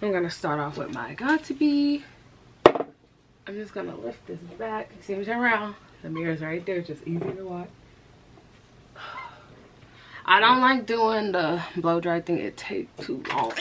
I'm gonna start off with my got to be. I'm just gonna lift this back. See me turn around. The mirror's right there, just easy to watch. I don't like doing the blow dry thing. It takes too long.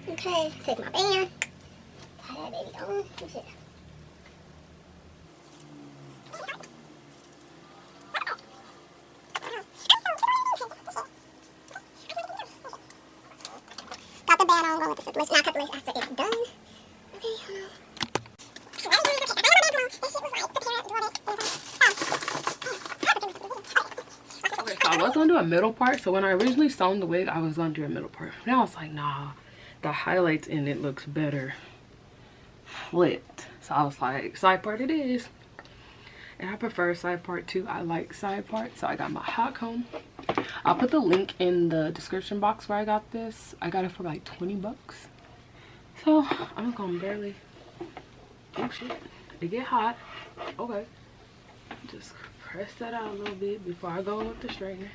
Okay, take my band. Tie that baby on. That's it. Got the band on, going with the lace. Not cut the lace after it's done. Okay, hold on. Okay, so I was gonna do a middle part. So when I originally sewn the wig, I was gonna do a middle part. Now I was like, nah, the highlights in it looks better flipped. So I was like, side part it is. And I prefer side part too. I like side part. So I got my hot comb. I'll put the link in the description box where I got this. I got it for like 20 bucks. So I'm gonna barely, oh shit, it get hot. Okay, just press that out a little bit before I go with the straightener.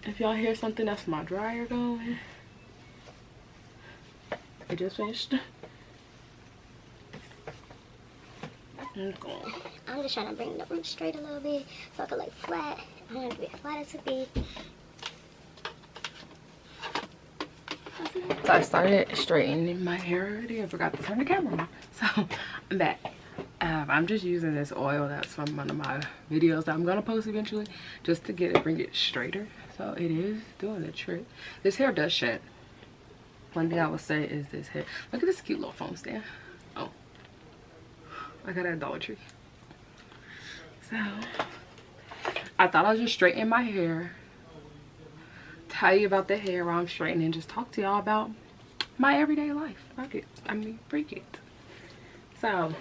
If y'all hear something, that's my dryer going. I just finished. I'm just trying to bring the root straight a little bit so I can lay flat. I want it to be as flat as it be. So I started straightening my hair already. I forgot to turn the camera on. So I'm back. I'm just using this oil that's from one of my videos that I'm gonna post eventually, just to get it, bring it straighter. So it is doing the trick. This hair does shed. One thing I would say is this hair. Look at this cute little phone stand. Oh, I got it at Dollar Tree. So I thought I was just straightening my hair, tell you about the hair while I'm straightening, just talk to y'all about my everyday life. Fuck it. I mean, freak it. So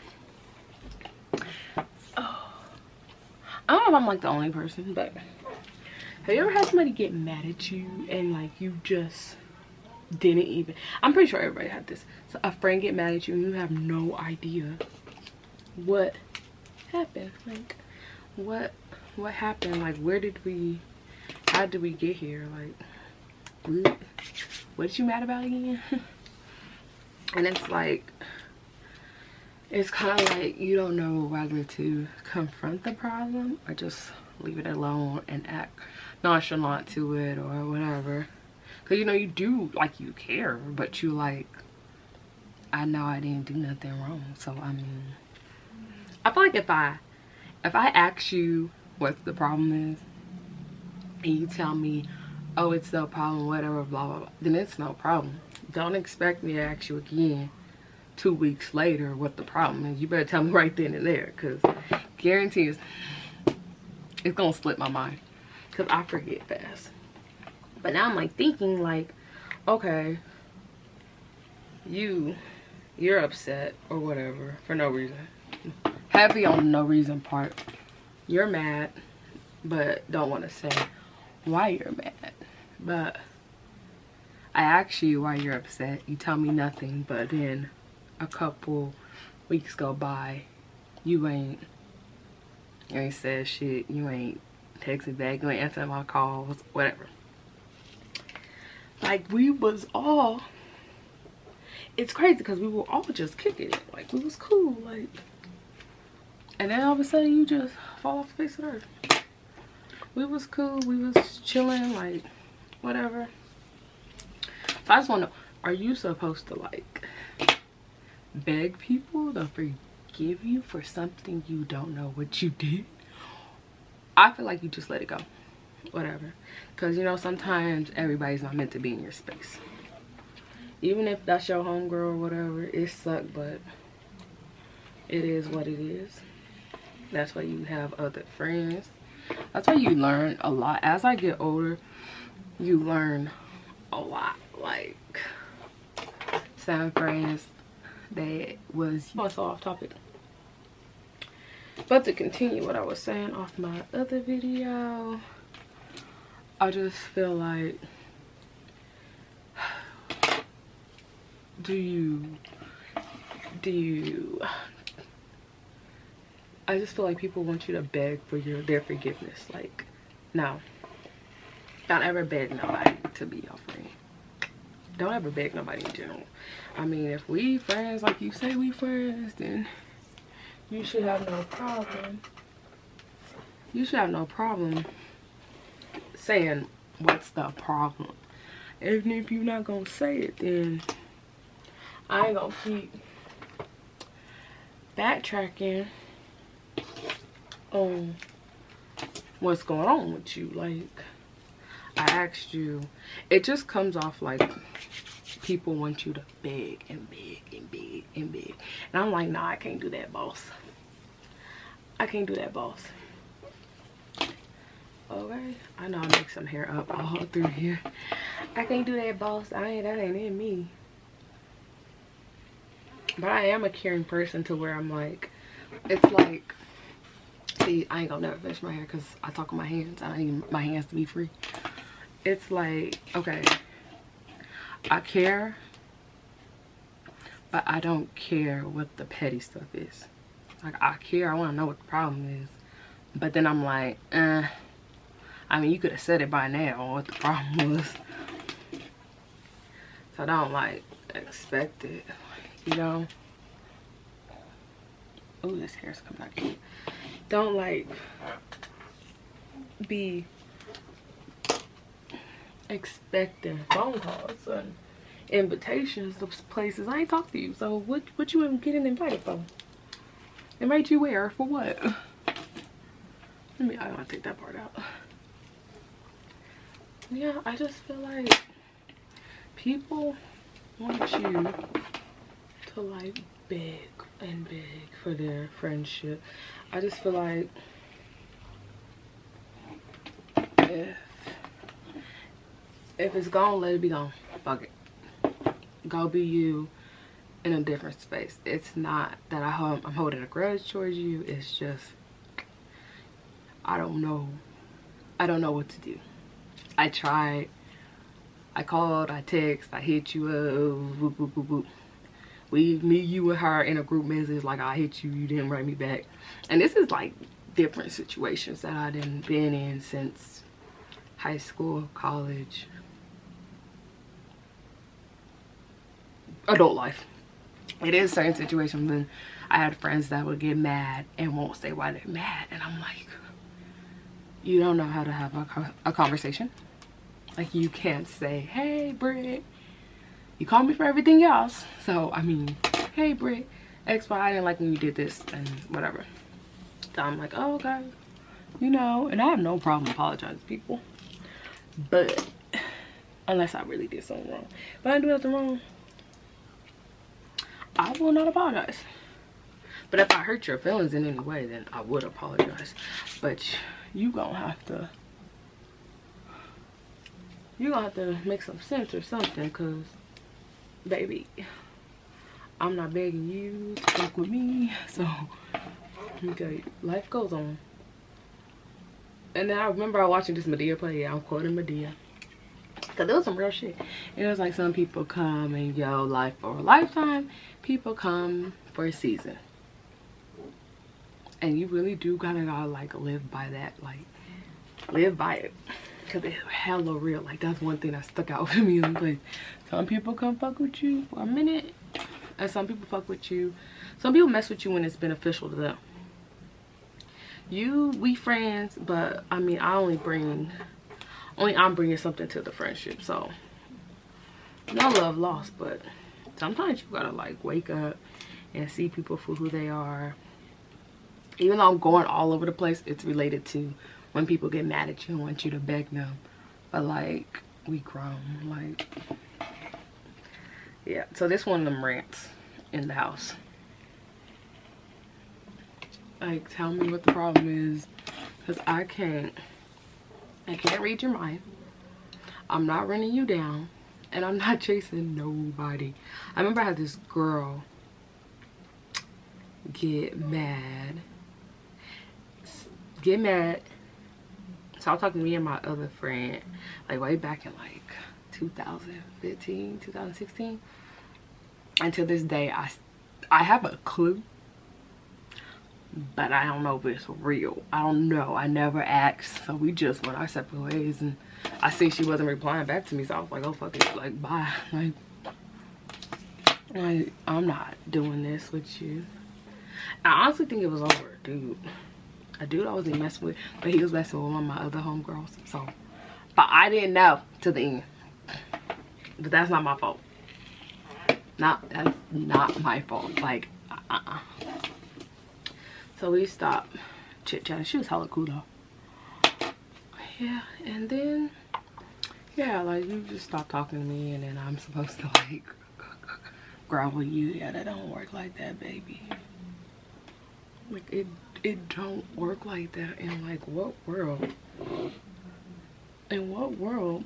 I don't know if I'm like the only person, but have you ever had somebody get mad at you and like you just didn't even, I'm pretty sure everybody had this. So a friend get mad at you and you have no idea what happened. Like what happened? Like how did we get here? Like what did you mad about again? And it's like, it's kind of like you don't know whether to confront the problem or just leave it alone and act nonchalant to it or whatever. Because you know you do, like, you care, but you like, I know I didn't do nothing wrong. So I mean, I feel like if I ask you what the problem is and you tell me, oh, it's no problem, whatever, blah blah blah, then it's no problem. Don't expect me to ask you again 2 weeks later what the problem is. You better tell me right then and there, because guarantee it's gonna slip my mind, because I forget fast. But now I'm like thinking like, okay, you're upset or whatever for no reason. Heavy on the no reason part. You're mad but don't want to say why you're mad. But I ask you why you're upset, you tell me nothing, but then a couple weeks go by, you ain't said shit, you ain't texted back, you ain't answered my calls, whatever. Like we was all, it's crazy because we were all just kicking it, like we was cool, like, and then all of a sudden you just fall off the face of the earth. We was cool, we was chilling, like whatever. So I just want to know, are you supposed to like beg people to forgive you for something you don't know what you did? I feel like you just let it go, whatever, because you know sometimes everybody's not meant to be in your space. Even if that's your homegirl or whatever, it sucks, but it is what it is. That's why you have other friends. That's why you learn a lot. As I get older, you learn a lot. Like some friends that was so off topic. But to continue what I was saying off my other video, I just feel like, do you I just feel like people want you to beg for their forgiveness. Like, no, don't ever beg nobody to be your friend. Don't ever beg nobody in general. I mean, if we friends, like you say we friends, then you should have no problem. You should have no problem saying what's the problem. Even if you're not gonna say it, then I ain't gonna keep backtracking on what's going on with you. Like, I asked you, it just comes off like people want you to beg and beg and beg and beg. And I'm like, nah, I can't do that, boss. I can't do that, boss. Okay, I know I make some hair up all through here. I can't do that, boss. That ain't in me. But I am a caring person to where I'm like, it's like, see, I ain't gonna never finish my hair because I talk with my hands. I need my hands to be free. It's like, okay, I care, but I don't care what the petty stuff is. Like, I care, I want to know what the problem is. But then I'm like, I mean, you could have said it by now what the problem was. So I don't, like, expect it, you know? Oh, this hair's coming out cute. Don't, like, be expecting phone calls and invitations to places. I ain't talk to you, so what you even getting invited for? Invite you where? For what? I don't want to take that part out. Yeah, I just feel like people want you to like beg and beg for their friendship. I just feel like if it's gone, let it be gone. Fuck it. Go be you in a different space. It's not that I'm holding a grudge towards you. It's just, I don't know what to do. I tried, I called, I text, I hit you up, whoop, whoop, whoop, whoop. Me, you, and her in a group message, like, I hit you, you didn't write me back. And this is like different situations that I done been in since high school, college, adult life. It is certain situations when I had friends that would get mad and won't say why they're mad. And I'm like, you don't know how to have a conversation. Like, you can't say, hey, Britt, you call me for everything else. So, I mean, hey, Britt, X, Y, I didn't like when you did this and whatever. So I'm like, oh, okay. You know, and I have no problem apologizing to people. But, unless I really did something wrong. If I didn't do nothing wrong, I will not apologize. But if I hurt your feelings in any way, then I would apologize. But you gonna have to make some sense or something, because baby, I'm not begging you to fuck with me. So okay, life goes on. And then I remember watching this Medea play. Yeah, I'm quoting Medea, because there was some real shit. It was like, some people come and go life for a lifetime, people come for a season. And you really do gotta like live by that, like live by it, because it's hella real. Like, that's one thing that stuck out for me in the place. Some people come fuck with you for a minute, and some people fuck with you. Some people mess with you when it's beneficial to them. We friends, but I mean, I'm bringing something to the friendship. So no love lost, but sometimes you gotta like wake up and see people for who they are. Even though I'm going all over the place, it's related to when people get mad at you and want you to beg them. But like, we grown, like, yeah. So this one of them rants in the house. Like, tell me what the problem is, because I can't read your mind. I'm not running you down, and I'm not chasing nobody. I remember I had this girl get mad get mad, stop talking to me and my other friend, like way back in like 2015, 2016. Until this day, I have a clue, but I don't know if it's real. I don't know. I never asked. So we just went our separate ways, and I see she wasn't replying back to me, so I was like, oh fuck it, like bye. Like I'm not doing this with you. I honestly think it was over, dude. A dude I wasn't messing with, but he was messing with one of my other homegirls. So, but I didn't know to the end. But that's not my fault. That's not my fault. Like, So we stopped chit-chatting. She was hella cool though. Yeah, and then, yeah, like you just stop talking to me, and then I'm supposed to like growl you. Yeah, that don't work like that, baby. Like it don't work like that. In like what world? In what world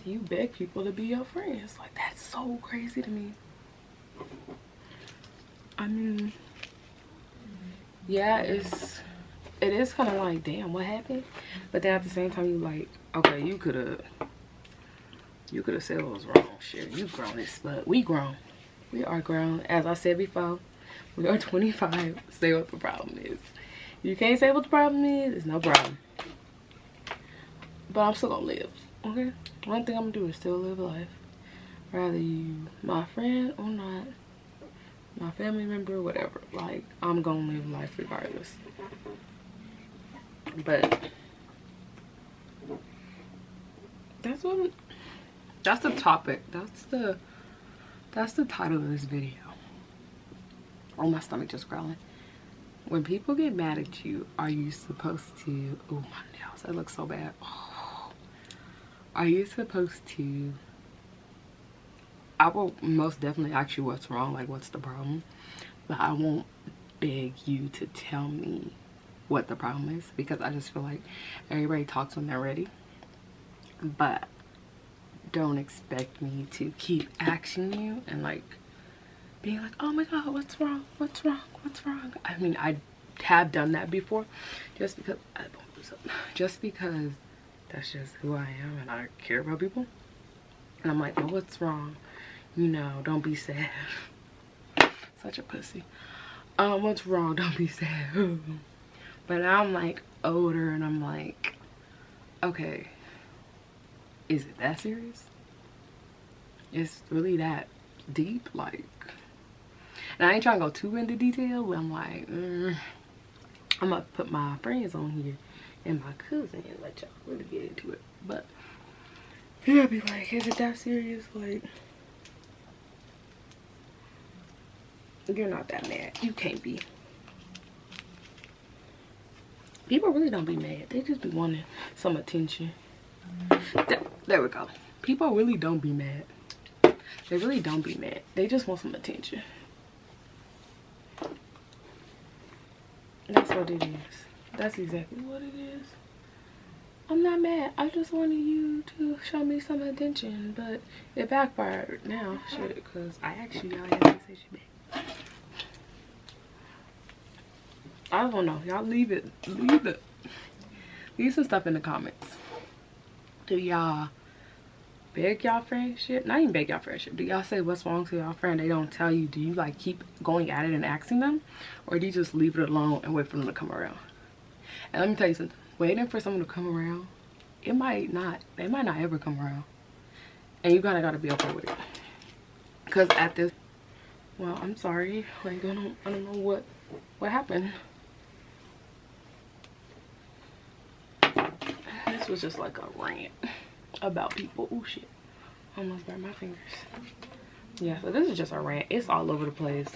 do you beg people to be your friends? Like that's so crazy to me. I mean, yeah, it is kind of like, damn, what happened? But then at the same time, you like, okay, you could have said what was wrong. Shit, you grown as fuck. We grown. We are grown. As I said before, we are 25. Say what the problem is. You can't say what the problem is, it's no problem. But I'm still gonna live, okay? One thing I'm gonna do is still live life. Rather you my friend or not, my family member, whatever. Like, I'm gonna live life regardless. But that's the topic. That's the title of this video. Oh, my stomach just growling. When people get mad at you, are you supposed to, oh my nails, that looks so bad. Oh. Are you supposed to, I will most definitely ask you what's wrong, like what's the problem, but I won't beg you to tell me what the problem is, because I just feel like everybody talks when they're ready. But don't expect me to keep asking you and like being like, oh my god, what's wrong, what's wrong, what's wrong. I mean, I have done that before, just because that's just who I am, and I care about people. And I'm like, oh, what's wrong, you know, don't be sad. Such a pussy. What's wrong, don't be sad. But now I'm like older, and I'm like, okay, is it that serious? It's really that deep? Like, and I ain't trying to go too into detail, but I'm like, I'm gonna put my friends on here and my cousin and let y'all really get into it. But yeah, be like, is it that serious? Like, you're not that mad. You can't be. People really don't be mad. They just be wanting some attention. There we go. People really don't be mad. They really don't be mad. They just want some attention. That's what it is. That's exactly what it is. I'm not mad. I just wanted you to show me some attention, but it backfired now. Shit, because I actually y'all had to say shit back. I don't know. Y'all leave some stuff in the comments. Do y'all beg y'all friendship? Not even beg y'all friendship. Do y'all say what's wrong to y'all friend? They don't tell you. Do you like keep going at it and asking them? Or do you just leave it alone and wait for them to come around? And let me tell you something. Waiting for someone to come around, they might not ever come around. And you kinda gotta be okay with it. Cause at this, well, I'm sorry. Like, I don't know what happened. This was just like a rant about people. Oh shit, almost burned my fingers. Yeah, so this is just a rant. It's all over the place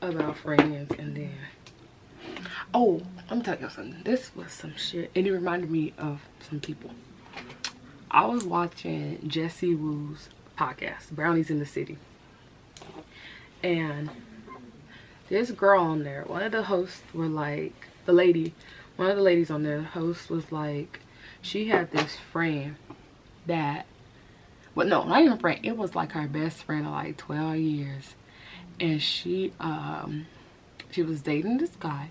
about friends. And then, oh, let me tell you something. This was some shit, and it reminded me of some people. I was watching Jesse Wu's podcast, Brownies in the City, and this girl on there, one of the hosts were like, one of the ladies on there, the host was like, she had this friend that, well, no, not even friend, it was like her best friend of like 12 years. And she was dating this guy,